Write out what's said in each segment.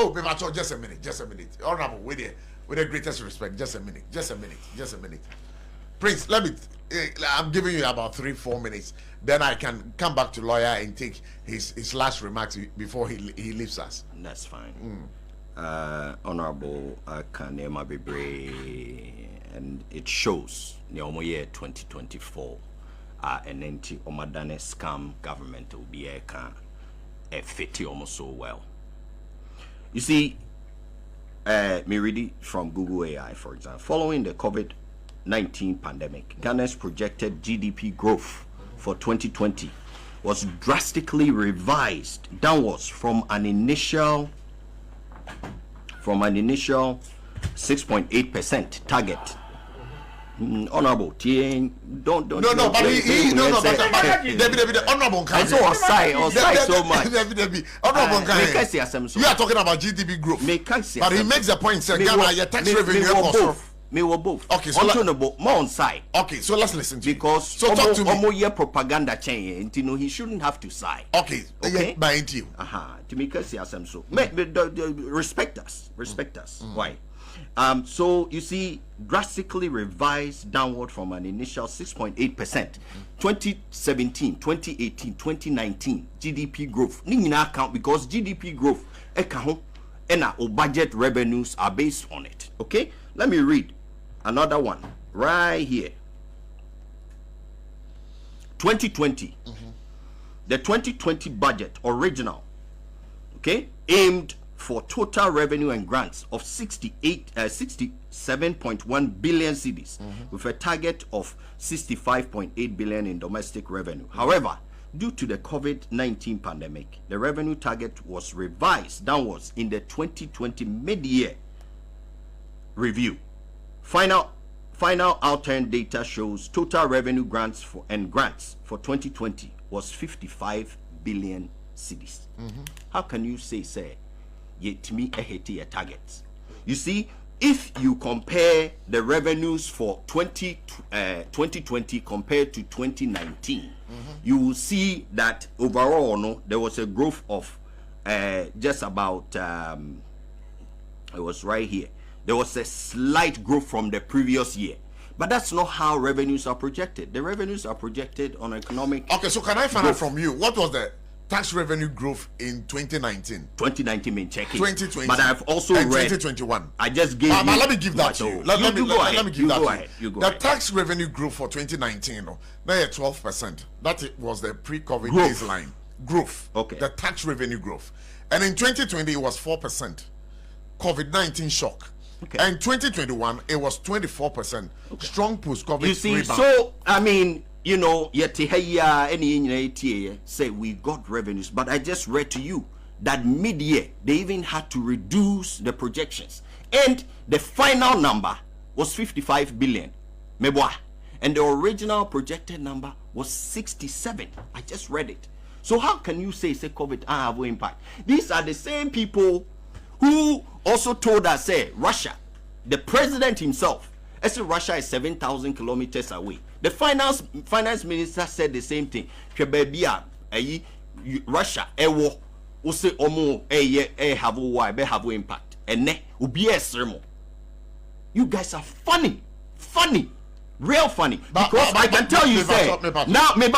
Oh, Bebacho, just a minute. Honorable, with the greatest respect, just a minute. Prince, I'm giving you about 3-4 minutes. Then I can come back to lawyer and take his last remarks before he leaves us. That's fine. Honorable Kanema Bebre, and it shows the year 2024 and then Omadane scam government will be a fit almost so well. You see, me read it from Google AI, for example. Following the COVID-19 pandemic, Ghana's projected GDP growth for 2020 was drastically revised downwards from an initial 6.8% target. Honorable, don't. No, but honorable. I saw aside so much. You are talking about GDP growth, but he makes a point. Say Ghana, your tax revenue. Me were both. Okay, so more on side. Okay, so let's listen to because so talk to me. Year propaganda chain, you know, he shouldn't have to side. Okay. By you. To make us so. Respect us. Why? So you see, drastically revised downward from an initial 6.8%. 2017, 2018, 2019 GDP growth. Ningina account because GDP growth and our budget revenues are based on it. Okay, let me read another one right here. 2020, the 2020 budget original, okay, aimed for total revenue and grants of 67.1 billion cedis, with a target of 65.8 billion in domestic revenue. However, due to the COVID-19 pandemic, the revenue target was revised downwards in the 2020 mid-year review. Final outturn data shows total revenue grants for 2020 was 55 billion cedis. How can you say yet to me a hit targets? You see, if you compare the revenues for 2020 compared to 2019, you will see that overall there was a growth of just about it was right here. There was a slight growth from the previous year, but that's not how revenues are projected. The revenues are projected on economic. Okay, so can I find out from you what was the tax revenue growth in 2019? 2019 mean checking. 2020. But I've also read 2021. I just gave you. But let me give that to you. Let me give that to you. The tax revenue growth for 2019, now 12%. That was the pre-COVID baseline growth. Okay. The tax revenue growth, and in 2020 it was 4%. COVID-19 shock. Okay. And 2021 it was 24%. Okay. Strong post-COVID. You see, rebound. so I mean, you know, yet say we got revenues, but I just read to you that mid-year they even had to reduce the projections, and the final number was 55 billion, and the original projected number was 67. I just read it. So how can you say COVID have no impact? These are the same people who also told us, say, Russia, the president himself, I said Russia is 7,000 kilometers away. The finance minister said the same thing. Russia, will say have impact. And ne will be a sermon. You guys are funny, real funny. Because I can tell you, say, now me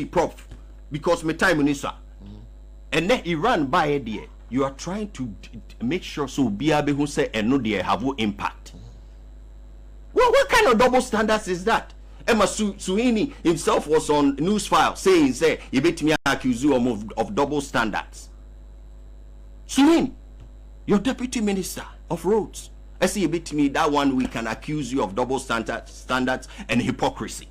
prof, because my time is and then Iran by idea. You are trying to make sure so BRB who say and no they have no impact. Well, what kind of double standards is that? Emma Suhini himself was on news file saying, say, you bet me accuse you of double standards. Suhini, your deputy minister of roads. I say you bet me that one we can accuse you of double standards and hypocrisy.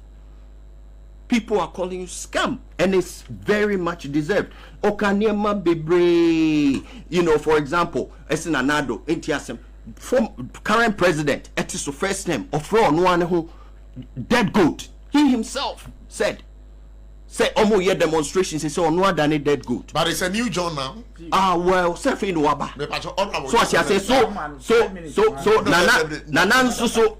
People are calling you scam, and it's very much deserved. Okanyema Bebre, you know, for example, Esinanado, Entiasem, from current president, Etiso first name, of one who dead goat. He himself said, Omo ye demonstrations, he said, no than a dead goat. But it's a new John now. Well, Sefi in Waba. So as I say, so Nanan so.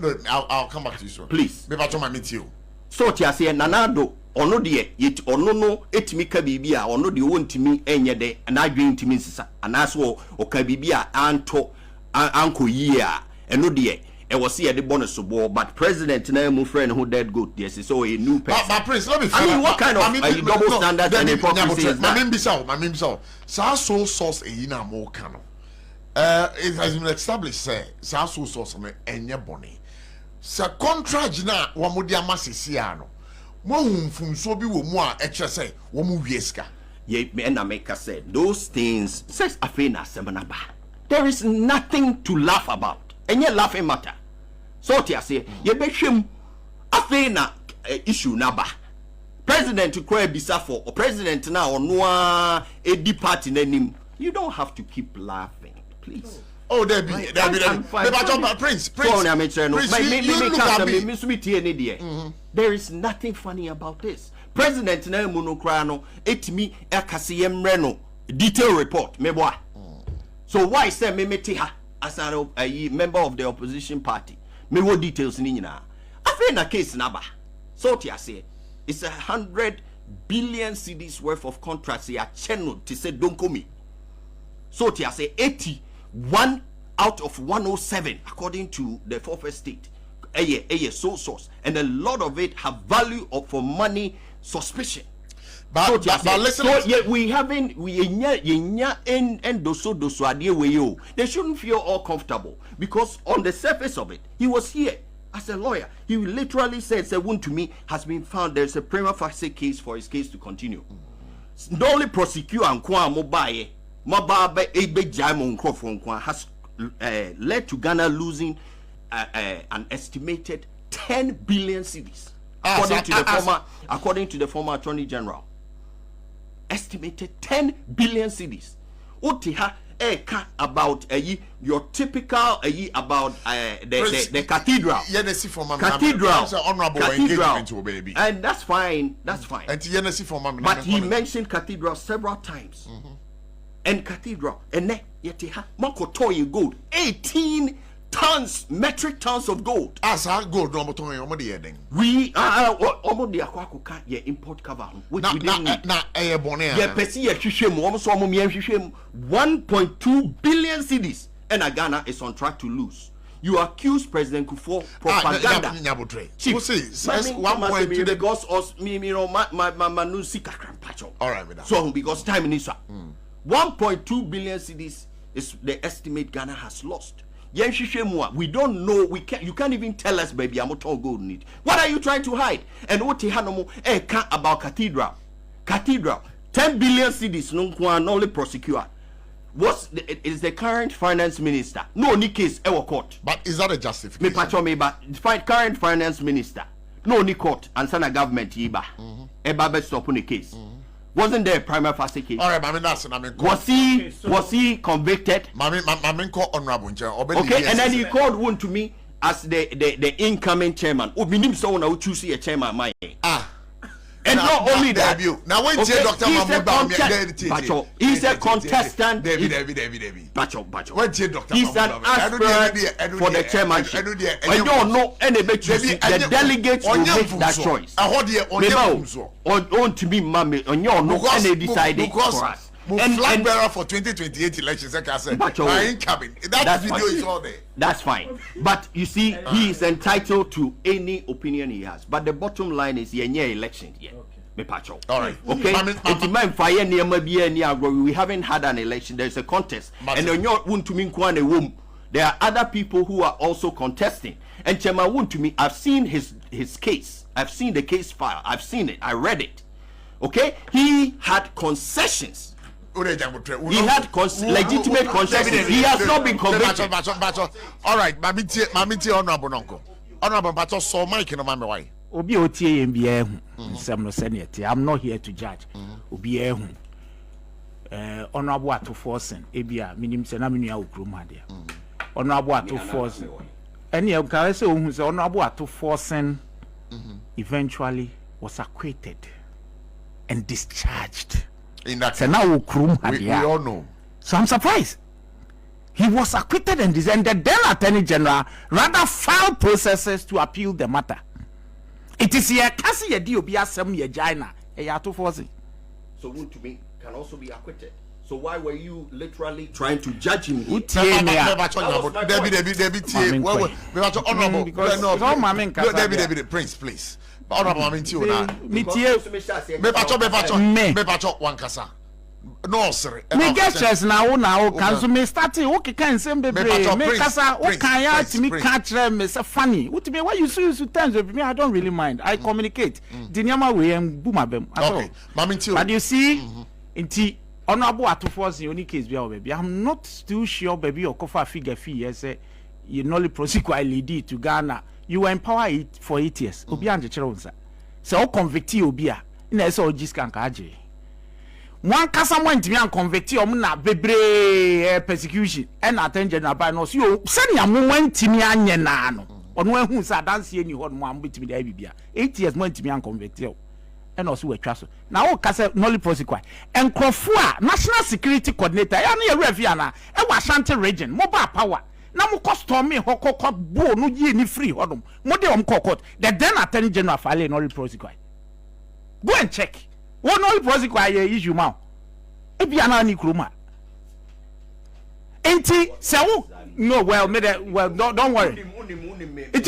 No, I'll come back to you soon. Please. Maybe I'll meet you. So Tia say Nanado ono de yet ono no etimi ka bibia ono de wontimi enye de na adwen ntimi nsisa anaso o ka bibia anto anko yi a eno de e was here the bonus so but president na mu friend who dead goat yes so a new person. But Prince, let me I mean, what kind of double standards and hypocrisy is that? My name so sole source e na mo kano. It has been established say sole source me enye boni. Sa contract na wa mo dia masisi ano. Mo humfunso bi wo mu a eche say wo mu wieska. Ye me na make said those things says afena semanaba. There is nothing to laugh about. Enye laughing matter. So tia say ye behwem afena issue naba. President to kwa bisa for or president na ono edi party nanim. You don't have to keep laughing, please. Oh, there be Prince. There is nothing funny about this. President na muno kra no etimi ekase yemre detailed report meboa. So why say me meti ha as a member of the opposition party? Me wo details ni nyina. Afi na case na ba. So tia say it's 100 billion cedis worth of contracts ya channel to say don't come me. So tia say 81 out of 107 according to the fourth estate sole source, and a lot of it have value of for money suspicion. But listen, so yet we haven't they shouldn't feel all comfortable because on the surface of it he was here as a lawyer. He literally said wound to me has been found. There's a prima facie case for his case to continue. Not only prosecute and mobile has led to Ghana losing an estimated 10 billion cedis, according to the former Attorney General. Estimated 10 billion cedis. Utiha about your typical about the cathedral. Cathedral. And that's fine. That's fine. But he mentioned cathedral several times. And cathedral and yetiha makotoy gold 18 tons metric tons of gold as our gold no motoy omode yeden we omode akwakoka ye import cover which we didn't na bone ye pesi ye hwehwem omo so omo me hwehwem 1.2 billion cedis and Ghana is on track to lose. You accuse President Kufuor propaganda. All right, so because time is up. 1.2 billion cedis is the estimate Ghana has lost. We don't know. You can't even tell us, baby. I'm not gold need. What are you trying to hide? And what about cathedral? 10 billion cedis. No only prosecutor. Is the current finance minister? No, any case ever court. But is that a justification? But current finance minister. No, any court. And sana government yiba. Eba stop on the case. Wasn't there a prima facie case? All right, that's was he convicted? Okay, and then he called one to me as the incoming chairman. Oh, minim so na choose a chairman my. And not only that, now when Dr. Mahmoud he's a contestant. He's an aspirant for the chairmanship. I don't know any better. The delegates will make that choice. On to be mommy on your no any decided for us. And flag bearer for 2028 elections, like I said, that video is all there. That's fine. But you see, he is entitled to any opinion he has. But the bottom line is, election yet. Okay. All right. Okay. We haven't had an election. There's a contest, and there are other people who are also contesting. And Chema to me, I've seen his case. I've seen the case file. I've seen it. I read it. Okay. He had concessions. He had legitimate concessions. He has not been convicted. All right, Mamiti honorable uncle. Honorable Bato so Mike no mama why. Obi otie mbia hu nsem no senate. I'm not here to judge. Obi ehu. Honorable Ato Forsen ebia minim se na menua okrom ade. Honorable Ato Forsen. Any of guys say ohun se Honorable Ato Forsen eventually was acquitted and discharged. In that so now we all know. So I'm surprised. He was acquitted and the then Attorney General rather filed processes to appeal the matter. It is here kasi ye di obi asem ye jaina e ya to force. So who to me can also be acquitted. So why were you literally trying to judge him? Because David, Prince, please. No, sir. Me get chess now. Can so me start it. Okay, can same baby. Me kasa. Okay, ya to me catch me say funny. What me? Why you so times with me? I don't really mind. I communicate. The nyama way and boom abem. Okay, but you see, inti honorable atufos in any case, baby. I'm not still sure, baby. Or kofa figure fee. Yes, you know the prosecute lead to Ghana. You were in power for 8 years. Obi anje chironsa. So convicti obia. Ina eso ojiskan kaje. One kasa mo ntimi an convict o na bebre persecution and attention na by no so you send ya mo ntimi anye na no ono ehun sa dance ni ho no am betimi da bibia 8 years mo ntimi an convict o and also we twa so na o kasa nolly prosecute enkrofo a national security coordinator ya na ye refi ana e wa Ashanti region mobile power na mo custom me ho kokot bo no ye ni free ho no mo de om kokot the then attorney general file nolly prosecute go and check. What no prosecute issue ma. E bia na ni kroma. Enti se wo no well don't worry. It's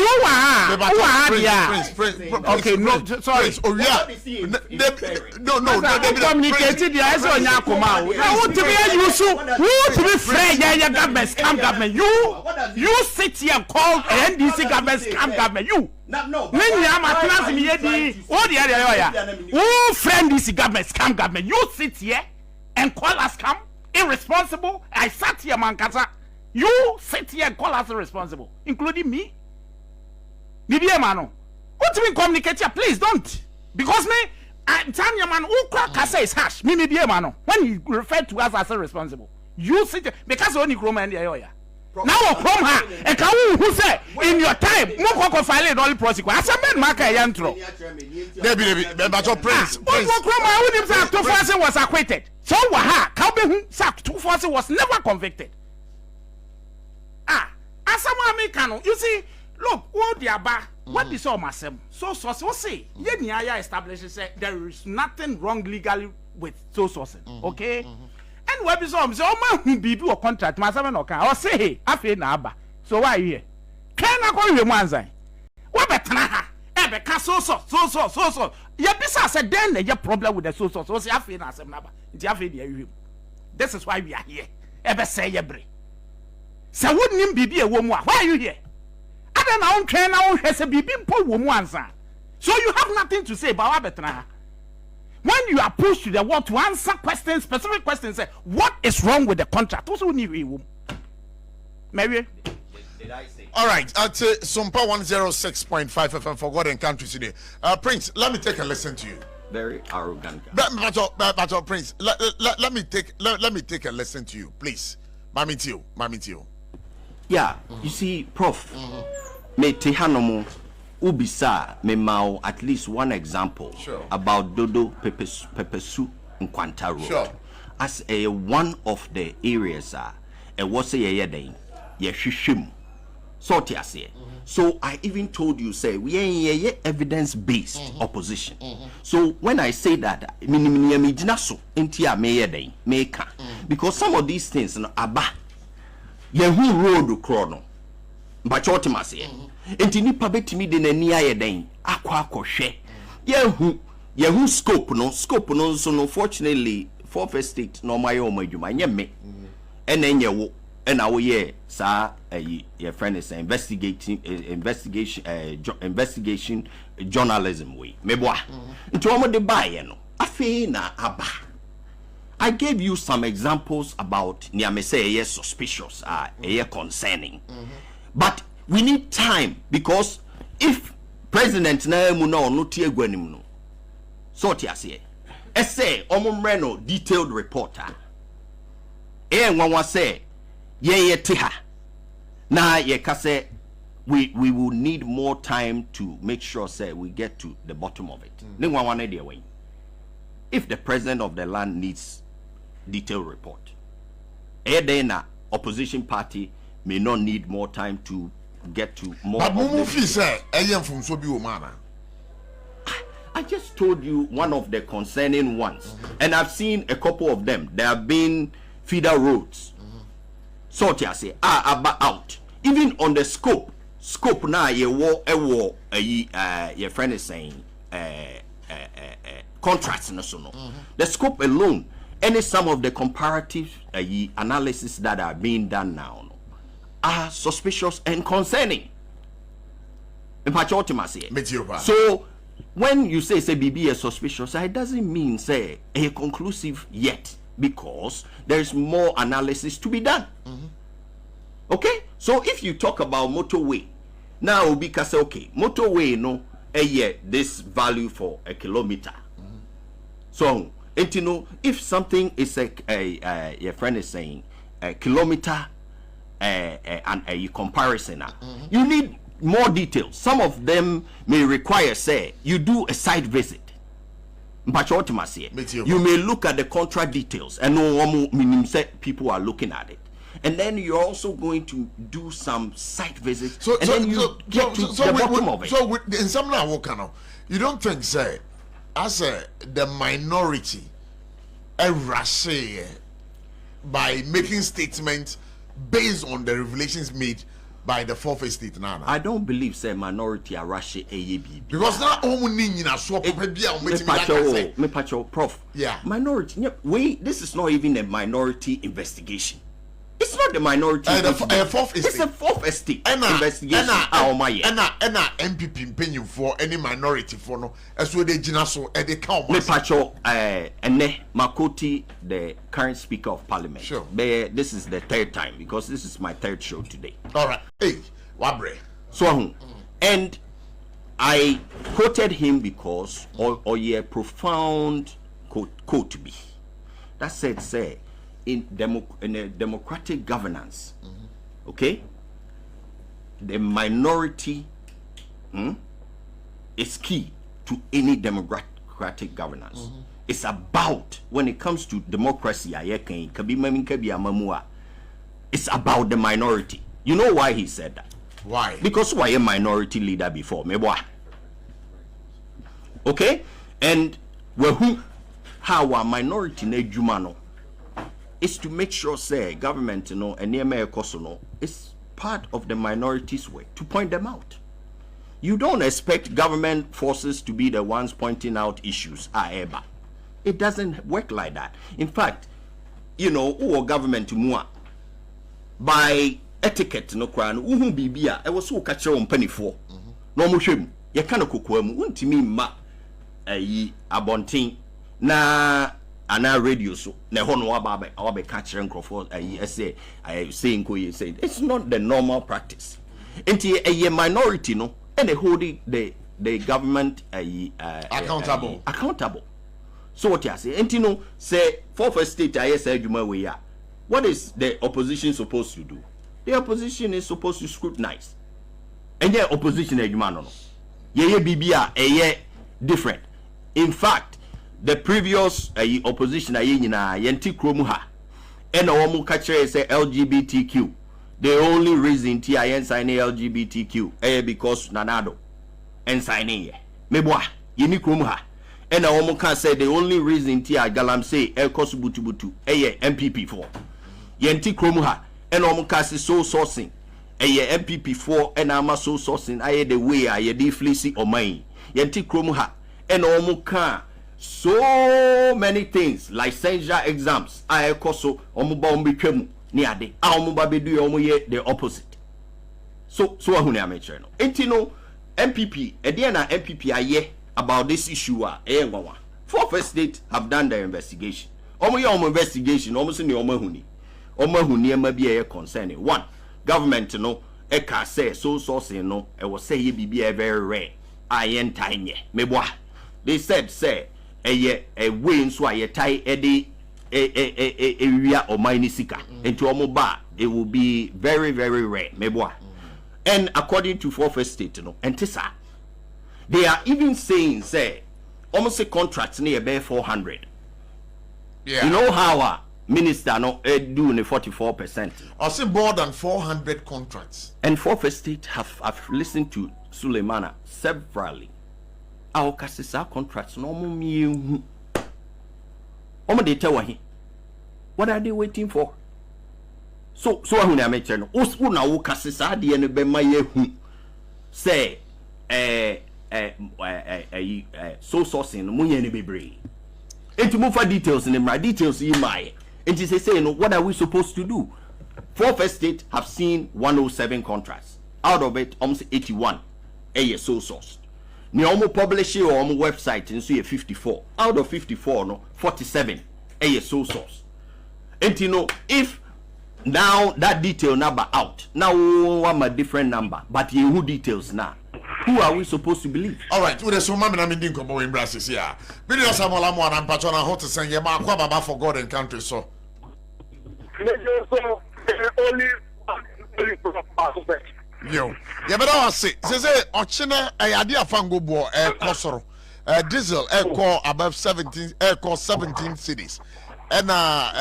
okay, no sorry. Oh yeah. No. Communicated the eyes on Yakoma. Now what to be useful? Who to be friend ya government scam government? You sit here and call NDC government scam government. You. No. Many am class me di. Oh the area. Who friend this government scam government? You sit here and call us scam irresponsible. I sat here mankasa. You sit here and call us irresponsible, including me. Bibi mano. What do you communicate here? Please don't. Because me, I'm telling you, man, who kasa is harsh. Me bibi mano. When you refer to us as irresponsible, you sit there because only Chroma and the area. Now from her, and can who say in your time, no go file it all prosecute. As a man, mark a yantro. Debbie, but your prince. Chroma, who himself 2 forces was acquitted. So waha, Kabe sack 2 forces was never convicted. As someone make you see, look, what the aba, what is all myself? So say, ye aya establishes there is nothing wrong legally with so sourcing, okay? And what is all so man be do a contract, myself no can or say, afe na aba. So why you here? Can I call you manzai? What better ha? Ebe ka so. Ye bisa said then your problem with the so say afe na asem na aba. Nti afe dey you. This is why we are here. Ebe say ye bre. So wouldn't him be a woman? Why are you here? I don't know. Train now has a baby woman. So you have nothing to say about Abetra. When you are pushed to the wall to answer questions, specific questions, say what is wrong with the contract? Also, need a woman. Mary. Did I say? All right, at Sompa 106.5 FM for God and country today. Prince, let me take a listen to you. Very arrogant guy. But Prince, let me take a listen to you, please. Mami Tio. Yeah, you see, Prof. Me tehanomo ubisa me mao at least one example about Dodo Pepesu Nkwanta Road. Sure. As a one of the areas was a yeden yeshishim. So I even told you say we ain't evidence based opposition. So when I say that because some of these things aba yehu road chrono but what must say enti nipa betimi de nani ayeden akwa yehu scope no so no fortunately for first state no my omadwuma nyeme enenye and our year, sir, your friend is investigation journalism way. Meboa. Into almost the buy, no. Afina aba. I gave you some examples about Niamese suspicious, concerning. But we need time because if President na muno no tie gwanim no. So tiase. Essay omumreno detailed reporter. Nwanwa say ye tiha na ye kase we will need more time to make sure say we get to the bottom of it. If the president of the land needs detailed report, na opposition party may not need more time to get to more. But Mumu fi say from so bi o mana. I just told you one of the concerning ones, and I've seen a couple of them. There have been feeder roads. So I say, about out. Even on the scope now, your friend is saying, contracts no so no. The scope alone, and some of the comparative analysis that are being done now are suspicious and concerning. So when you say BB is suspicious, it doesn't mean say a conclusive yet, because there is more analysis to be done. Okay, so if you talk about motorway now, because okay, motorway no this value for a kilometer. So you know, if something is your friend is saying a kilometer and a comparison, you need more details. Some of them may require, say, you do a site visit. You may look at the contract details and know people are looking at it. And then you're also going to do some site visits. Then you get to the bottom of it. So in some now, you don't think, say, as the minority, rush by making statements based on the revelations made by the fourth estate now. I don't believe say minority are rushing AAB. Because now me pacho prof. Yeah. Minority. This is not even a minority investigation. It's not the minority. It's a fourth estate investigation. MPP paying for any minority for no. As well they jinaso they count. Me pacho ene Makoti, the current Speaker of Parliament. Sure. This is the third time, because this is my third show today. All right. Hey, Wabre. So and I quoted him because or profound quote to be. That said, say, in a democratic governance, okay, the minority is key to any democratic governance. It's about, when it comes to democracy, it's about the minority. You know why he said that? Why? Because why a minority leader before me, boy. Okay, and how a minority ne jumano is to make sure, say, government, you know, and near no, is part of the minorities' way to point them out. You don't expect government forces to be the ones pointing out issues. It doesn't work like that. In fact, you know, government by etiquette, no crown, bibia, I was so catch on penny for. No mushim, ya kana kukwemu, untimi ma abonting na ana radio so na hono ababe catch microphone say saying ko say it's not the normal practice. Enti a minority no and they hold the government accountable. So what you say? Enti no say fourth estate say adwuma we ya. What is the opposition supposed to do? The opposition is supposed to scrutinize. And the opposition adwuma no. Ye bibia different. In fact, the previous opposition yenti kromu ha and omu kachere say LGBTQ. The only reason TIN sign LGBTQ because nanado and signing meboa yeni kromu ha and omu can say the only reason TI galam say elkos butu MPP for yenti kromu ha and omu can say so sourcing MPP for and ama so sourcing the way de fleece or mine yenti kromu ha and omu can so many things like licensure exams koso omuba ombitwemu ni ade omuba bedu omuye the opposite so ahune amature no enti no MPP na MPP aye about this issue ngwawa fourth estate have done their investigation investigation almost ni omahuni ema bia concerning one government no eka say so sourcing no e was say bibia very rare tiny meboa they said say a way so a tie area or mine sika into omoba it will be very very rare meboa and according to fourth estate no entisa they are even saying say almost a contract near about 400. Yeah, you know how a minister no do the 44%. I say more than 400 contracts. And fourth estate have listened to Suleimana severally. our kasisa contracts no mo mi omo dey tell he what are they waiting for so ahu na make no wo na wo kasisa de no be ma ye hu say so sourcing mo ye ne bebre enti mo for details in my details yi my enti say no what are we supposed to do? 4 first state have seen 107 contracts out of it almost 81 so sourced. Ni omo publish or omo website and so 54 out of 54 no 47 so source. And you know if now that detail number out now one a different number but you who details now who are we supposed to believe? All right, with the so mama na mindin komo in Brazil here. Video samola mo na mpacho na hot send ye ma kwa baba for God and country so. Only Yo, yeah, but I say Ochina ade afango bo kosoro diesel call above 17 call 17 cities and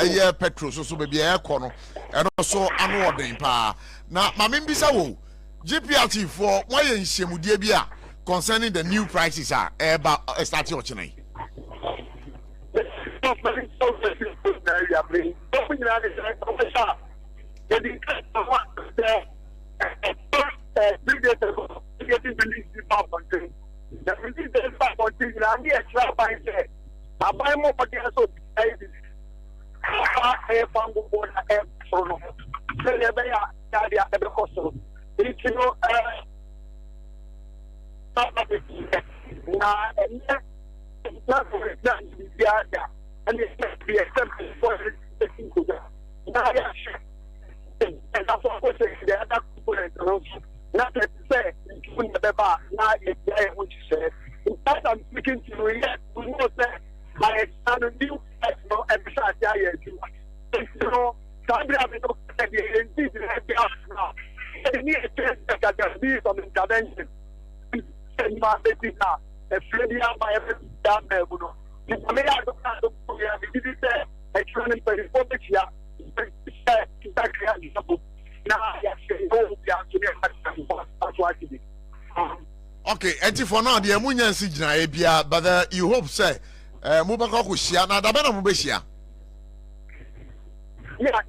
year petrol so baby call no and also anodin pa na mamimbisa wo GPRT for why nhemudie bia concerning the new prices are start Ochina getting released about something. The release is back on things and the extra by there. I buy more for the so I found one so every cost. It's you know and it's be accepted for and that's what I'm saying. The other component, not to say, you the bar, now it's what you said. In fact, I'm speaking to you yet, we know that my son and you, and besides, you know, Sandra, I don't say the indeed, now. And you that there be some intervention. And my baby now, a friend by every damn there, you know. I mean, I don't know, we did it, a training for the public here. Okay, and for now, the Amunian Signa Abia, but you hope, say, Mubaka Kushia, now the Bana Mubeshia. Yeah,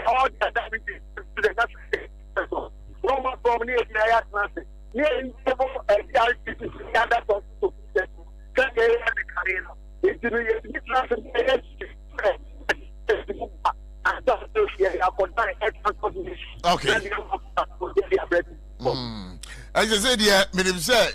all the damages to the national Roma from near the near okay. As I said, yeah,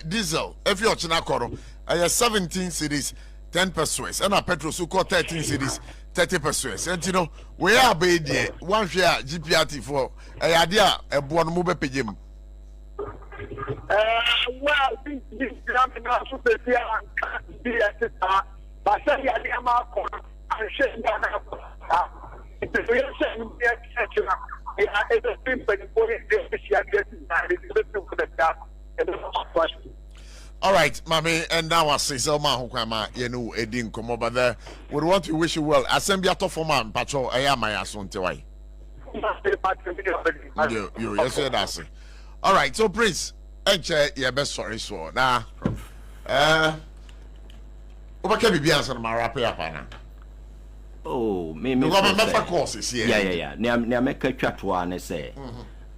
diesel, if you're Chinakoro, I have 17 cities, 10 pesos, and a petrol so called 13 cities. 30%. And you know, we are baby one share GPRT for a idea a born move payim. Well, this grammar also the fear and be a sister, but say I am out and shame down. It's a real shame. It's a simple important decision. All right, mommy, and now I say so. Ma hukama, you know, Edin come over there. We want to wish you well. Assembly at for man, patrol. I am my son. Tewai. You, yes, that's it. All right, so Prince, yeah, best sorry, so now, over can be answered my rapper up now. Oh, me, courses, yeah. Near make a chat one, say,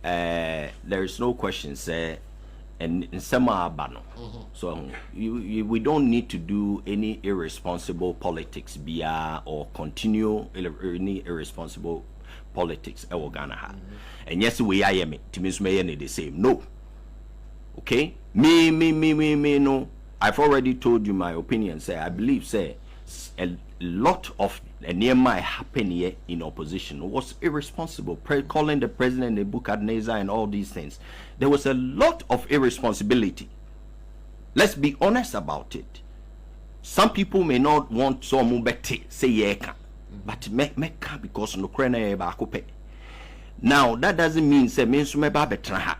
there is no question, say. And in some abano, so we don't need to do any irresponsible politics, or continue any irresponsible politics. And yes, we are me. To me, the same. No. Okay. Me. No. I've already told you my opinion. Say I believe. Say a lot of near my happen here in opposition was irresponsible. Calling the president Nebuchadnezzar and all these things. There was a lot of irresponsibility. Let's be honest about it. Some people may not want some better say yeah, but make because no krena ba kope. Now that doesn't mean say means me ba betra.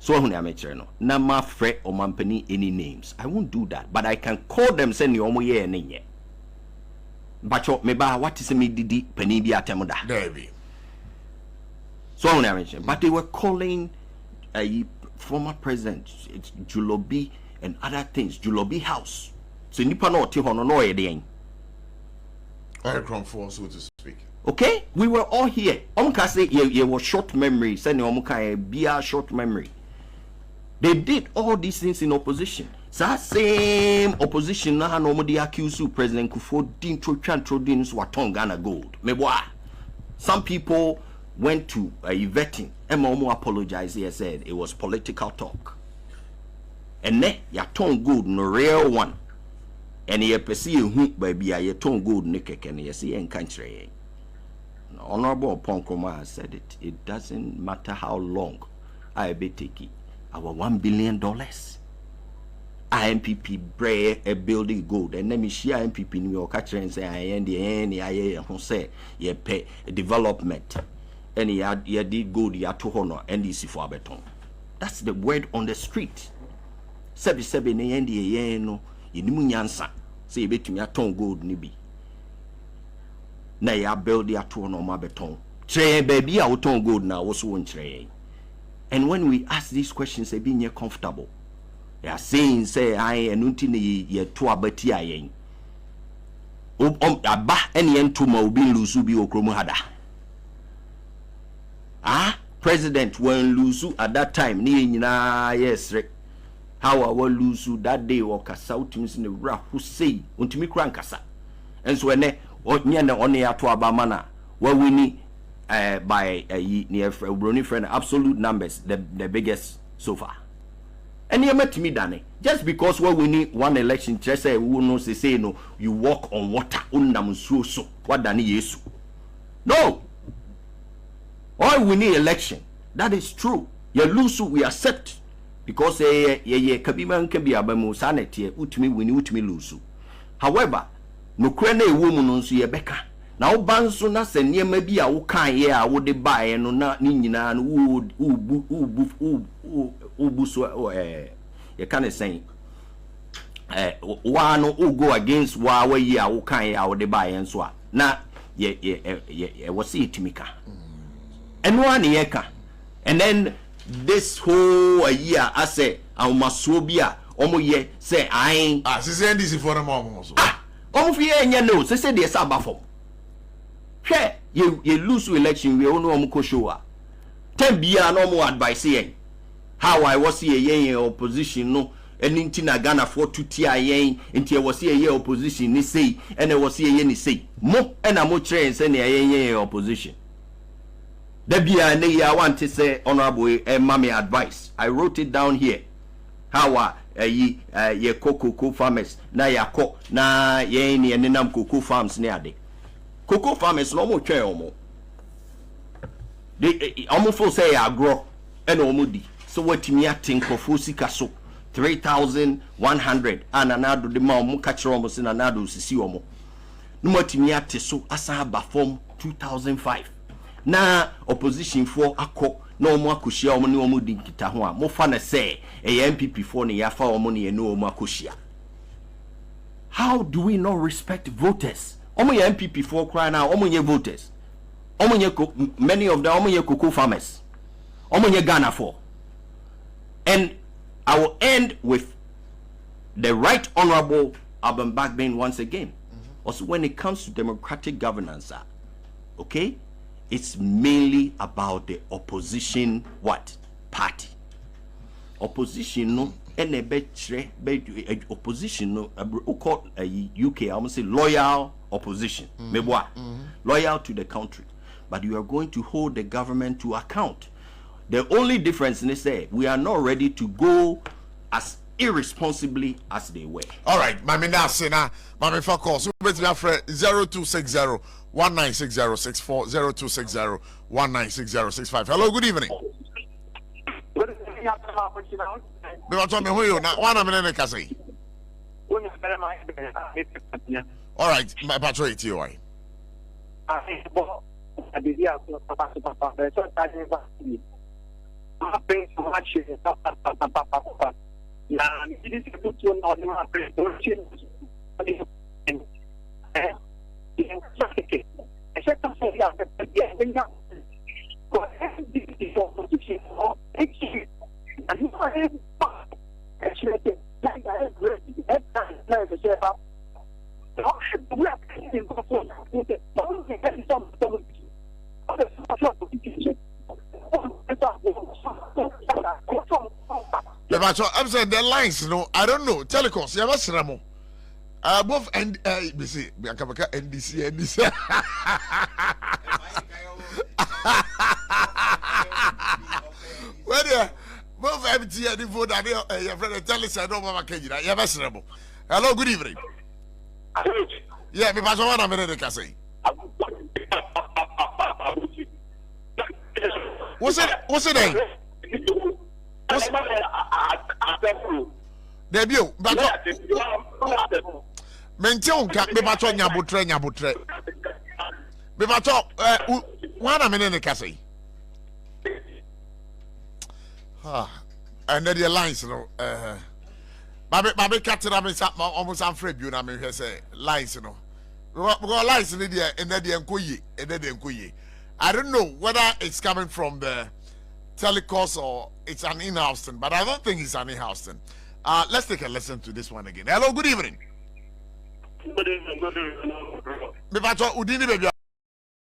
So when I make no, na ma fre or mampani any names. I won't do that, but I can call them send you omo ye nenye. But me ba what is me didi penny bi atemoda. There be. So when I mention, but they were calling a former president Julobi and other things, Julobi House. So nipa no te hono no ye den. For so to speak. Okay, we were all here. Say ye was short memory. Send be short memory. They did all these things in opposition. So same opposition na normally accuse President Kufuor din Trodin Swaton Ghana gold. Meboa. Some people went to a vetting. Emomo apologized. He said it was political talk. And ne ya ton gold no real one. And ye perceive who baby ya ton gold nick and ye see in country. Honorable Ponkroma has said it. It doesn't matter how long I be taking our $1 billion. IMPP bray a building gold and let me share IMPP New York and say I end the who say ye pay development and ye did good ya to honor NDC for beton. That's the word on the street. Sebi ne end ye no yinimu nyansa say betumi aton gold ni bi. Na ya build ya to no ma beton. Tre baby a woton gold na wo so wonchre. And when we ask these questions, they be near comfortable. They are saying, say, I enunti ni ye to abati ayen. Aba any entuma ubi lusu okromu hada. President when lusu at that time ni nyina yes re. How I will lusu that day or kasa utimi in the ra who say untimi kran kasa. And so when nyane one ya to abamana where we need by near Brony friend absolute numbers the biggest so far. And you met me Danny just because when we need one election just say we will not say no you walk on water unam so what Danny yesu. No, all we need election, that is true. You lose we accept because kabiman can be abamu sanity utmi wini utmi lose. However, no krene woman on so ye beka. Now banso na se niema bi a wo kan ye a wo de bae no na ni nyina no ubu so ye kan say wa no go against wa ye a wo kan ye a wo de bae nso a na ye wo se etimika eno an ye ka. And then this whole year I say awmaso bi a omo ye say I say NDC for them almost omo fi ye nya no say dey say abafo. Hey, you lose election, we all know show. 10 bia no more advice yen. How I was here yen opposition no and into Ghana for 2 tia yen into was here ye opposition ni say and I was here yen ni say mo and a mo train send yen opposition. The bia ne I want to say honorable mommy advice. I wrote it down here. How ye cocoa farmers na yako na yen ni enam cocoa farms near de. Cocoa farmers no more try omo. They almost full say agro and omudi. So what me think of sika so 3,100 and another the mom catch almost in another sisi omo. No more me so asa ba form 2005. Na opposition for akọ no mo akoshia omo ni omo di nkita ho a mo fa na say MPP for ne yafa omo ne no omo akoshia. How do we not respect voters? Omo ye MPP for cry now, omo ye voters. Omo ye many of them omo ye cocoa farmers. Omo ye Ghana for. And I will end with the Right Honorable Alban Bagbin once again. Also when it comes to democratic governance, okay? It's mainly about the opposition what? Party. Opposition no opposition no call UK I must say loyal opposition. Loyal to the country. But you are going to hold the government to account. The only difference is say we are not ready to go as irresponsibly as they were. All right, my mina say na my for call so bet me friend 0260 196064 0260 196065. Hello, good evening. Me want to me who you na one minute ka say. All right, my patrol to you why. happen so much. Now, this is a good one on the market. I'm saying the lines, no, I don't know. Telecoms, yeah, that's Ramo. Both and NDC. Well, yeah, both empty and info that your friend tell us I don't want to get you. That's Ramo. Hello, good evening. Yeah, me pass one minute, can say. What's it name? Debut, but mention can't be much on your butre. Be much up 1 minute, can say. And then the lines, you know. Baby, catch it up and almost afraid you know. Me say lines, you know. We got lines in the and then the Nkuyi. I don't know whether it's coming from the telecast or it's an in-house thing, but I don't think it's an in-house thing. Let's take a listen to this one again. Hello, good evening. Good evening. Me bacho udini baby